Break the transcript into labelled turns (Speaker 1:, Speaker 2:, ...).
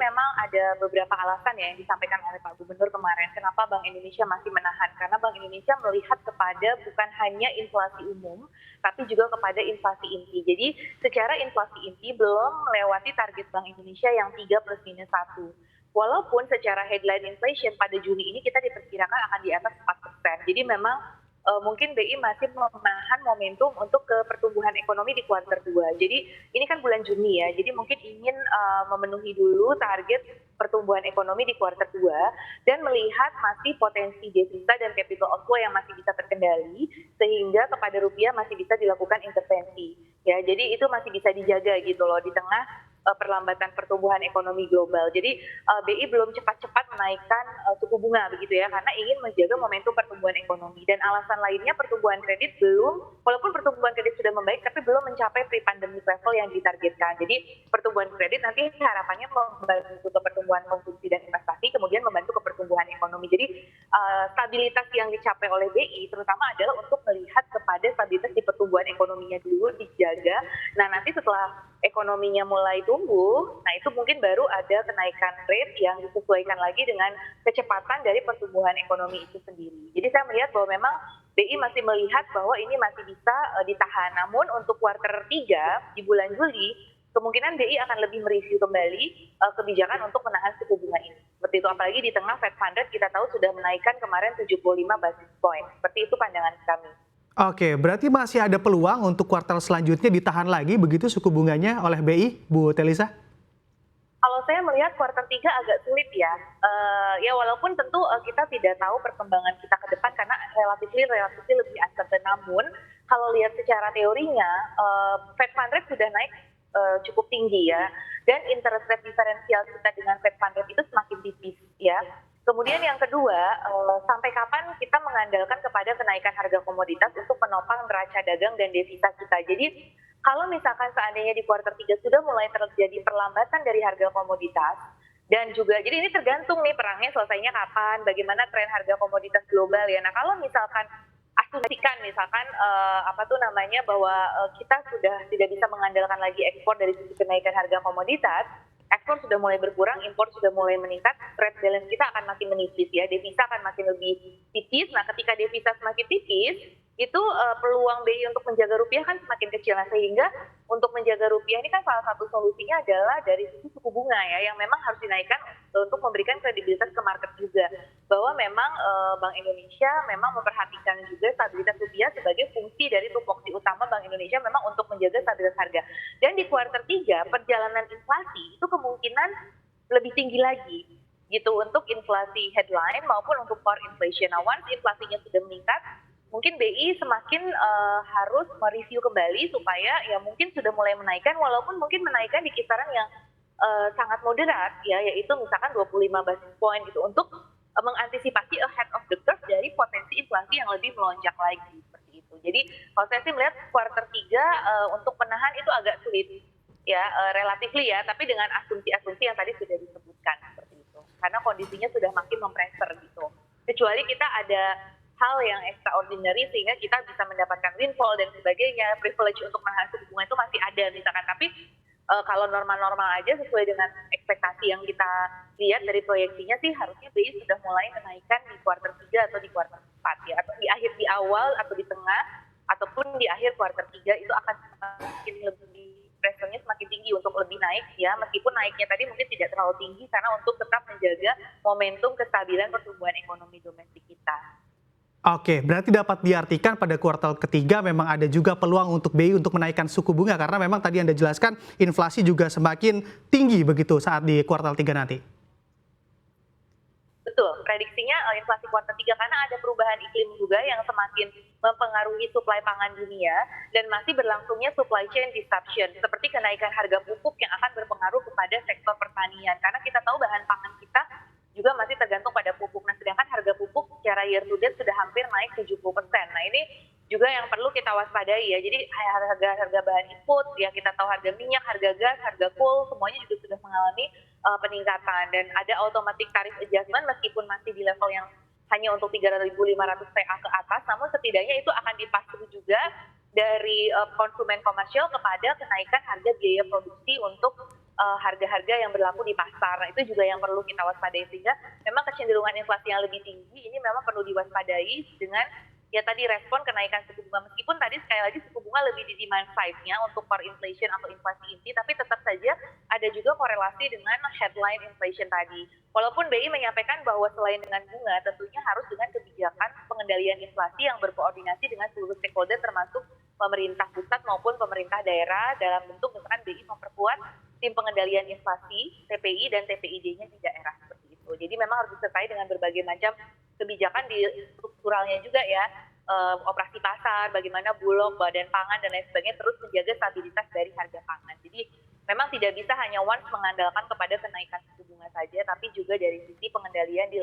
Speaker 1: memang ada beberapa alasan ya yang disampaikan oleh Pak Gubernur kemarin, kenapa Bank Indonesia masih menahan. Karena Bank Indonesia melihat kepada bukan hanya inflasi umum, tapi juga kepada inflasi inti. Jadi secara inflasi inti belum melewati target Bank Indonesia yang 3 plus minus 1. Walaupun secara headline inflation pada Juni ini kita diperkirakan akan di atas 4%. Jadi memang mungkin BI masih menahan momentum untuk ke pertumbuhan ekonomi di kuartal 2. Jadi ini kan bulan Juni ya, jadi mungkin ingin memenuhi dulu target pertumbuhan ekonomi di kuartal 2 dan melihat masih potensi devisa dan capital outflow yang masih bisa terkendali sehingga kepada rupiah masih bisa dilakukan intervensi. Ya, jadi itu masih bisa dijaga gitu loh di tengah perlambatan pertumbuhan ekonomi global. Jadi BI belum cepat-cepat menaikkan suku bunga begitu ya, karena ingin menjaga momentum pertumbuhan ekonomi. Dan alasan lainnya pertumbuhan kredit belum, walaupun pertumbuhan kredit sudah membaik, tapi belum mencapai pre-pandemic level yang ditargetkan. Jadi pertumbuhan kredit nanti harapannya membantu ke pertumbuhan konsumsi dan investasi, kemudian membantu ke pertumbuhan ekonomi. Jadi stabilitas yang dicapai oleh BI terutama adalah untuk melihat kepada stabilitas di pertumbuhan ekonominya dulu dijaga. Nah nanti setelah ekonominya mulai tumbuh, nah itu mungkin baru ada kenaikan rate yang disesuaikan lagi dengan kecepatan dari pertumbuhan ekonomi itu sendiri. Jadi saya melihat bahwa memang BI masih melihat bahwa ini masih bisa ditahan. Namun untuk kuartal 3 di bulan Juli, kemungkinan BI akan lebih mereview kembali kebijakan untuk menahan suku bunga ini. Seperti itu, apalagi di tengah Fed Fund Rate kita tahu sudah menaikkan kemarin 75 basis point. Seperti itu pandangan kami.
Speaker 2: Oke, berarti masih ada peluang untuk kuartal selanjutnya ditahan lagi begitu suku bunganya oleh BI, Bu Telisa?
Speaker 1: Kalau saya melihat kuartal 3 agak sulit ya. Ya walaupun tentu kita tidak tahu perkembangan kita ke depan karena relatif lebih uncertain. Namun kalau lihat secara teorinya, Fed Fund Rate sudah naik cukup tinggi ya. Dan interest rate diferensial kita dengan Fed Fund Rate itu semakin tipis ya. Kemudian yang kedua, sampai kapan kita mengandalkan kepada kenaikan harga komoditas untuk menopang neraca dagang dan devisa kita. Jadi kalau misalkan seandainya di kuartal 3 sudah mulai terjadi perlambatan dari harga komoditas, dan juga jadi ini tergantung nih perangnya selesainya kapan, bagaimana tren harga komoditas global ya. Nah kalau misalkan asumsikan misalkan bahwa kita sudah tidak bisa mengandalkan lagi ekspor dari sisi kenaikan harga komoditas, ekspor sudah mulai berkurang, impor sudah mulai meningkat, trade balance kita akan makin menipis ya, devisa akan makin lebih tipis. Nah ketika devisa semakin tipis, itu peluang BI untuk menjaga rupiah kan semakin kecil. Nah sehingga untuk menjaga rupiah ini kan salah satu solusinya adalah dari sisi suku bunga ya, yang memang harus dinaikkan untuk memberikan kredibilitas ke market juga. Bahwa memang Bank Indonesia memang memperhatikan juga stabilitas rupiah sebagai fungsi dari tupoksi utama Bank Indonesia memang untuk menjaga stabilitas harga. Dan di kuartal 3 perjalanan inflasi itu kemungkinan lebih tinggi lagi gitu untuk inflasi headline maupun untuk core inflation. Nah once inflasinya sudah meningkat, mungkin BI semakin harus mereview kembali supaya ya mungkin sudah mulai menaikkan, walaupun mungkin menaikkan di kisaran yang sangat moderat ya, yaitu misalkan 25 basis point gitu untuk mengantisipasi ahead of the curve dari potensi inflasi yang lebih melonjak lagi seperti itu. Jadi kalau saya sih melihat kuartal 3 untuk menahan itu agak sulit ya, relatively ya, tapi dengan asumsi-asumsi yang tadi sudah disebutkan seperti itu. Karena kondisinya sudah makin mempressure gitu. Kecuali kita ada hal yang extraordinary sehingga kita bisa mendapatkan windfall dan sebagainya, privilege untuk menahan suku bunga itu masih ada misalkan. Tapi kalau normal-normal aja sesuai dengan ekspektasi yang kita lihat dari proyeksinya sih harusnya BI sudah mulai menaikkan di kuartal 3 atau di kuartal 4 ya, atau di awal atau di tengah ataupun di akhir kuartal 3 itu akan semakin lebih pressure-nya semakin tinggi untuk lebih naik ya, meskipun naiknya tadi mungkin tidak terlalu tinggi karena untuk tetap menjaga momentum kestabilan pertumbuhan ekonomi domestik kita.
Speaker 2: Oke, berarti dapat diartikan pada kuartal ketiga memang ada juga peluang untuk BI untuk menaikkan suku bunga karena memang tadi Anda jelaskan inflasi juga semakin tinggi begitu saat di kuartal 3 nanti.
Speaker 1: Betul, prediksinya inflasi kuartal 3 karena ada perubahan iklim juga yang semakin mempengaruhi suplai pangan dunia dan masih berlangsungnya supply chain disruption seperti kenaikan harga pupuk yang akan berpengaruh kepada sektor pertanian karena kita tahu bahan pangan kita juga masih tergantung pada pupuk. Nah, sedangkan harga pupuk secara year to date sudah hampir naik 70%. Nah, ini juga yang perlu kita waspadai ya. Jadi harga bahan input, ya kita tahu harga minyak, harga gas, harga coal, semuanya juga sudah mengalami peningkatan. Dan ada automatic tarif adjustment meskipun masih di level yang hanya untuk 3.500 PA ke atas, namun setidaknya itu akan dipasu juga dari konsumen komersial kepada kenaikan harga biaya produksi untuk harga-harga yang berlaku di pasar. Nah, itu juga yang perlu kita waspadai, sehingga memang kecenderungan inflasi yang lebih tinggi ini memang perlu diwaspadai dengan ya tadi respon kenaikan suku bunga. Meskipun tadi sekali lagi suku bunga lebih di demand side-nya untuk core inflation atau inflasi inti, tapi tetap saja ada juga korelasi dengan headline inflation tadi. Walaupun BI menyampaikan bahwa selain dengan bunga, tentunya harus dengan kebijakan pengendalian inflasi yang berkoordinasi dengan seluruh stakeholder termasuk pemerintah pusat maupun pemerintah daerah dalam bentuk misalkan BI memperkuat tim pengendalian inflasi TPI dan TPID-nya di daerah seperti itu. Jadi memang harus disertai dengan berbagai macam kebijakan di strukturalnya juga ya, operasi pasar, bagaimana Bulog, Badan Pangan dan lain sebagainya terus menjaga stabilitas dari harga pangan. Jadi memang tidak bisa hanya once mengandalkan kepada kenaikan suku bunga saja, tapi juga dari sisi pengendalian di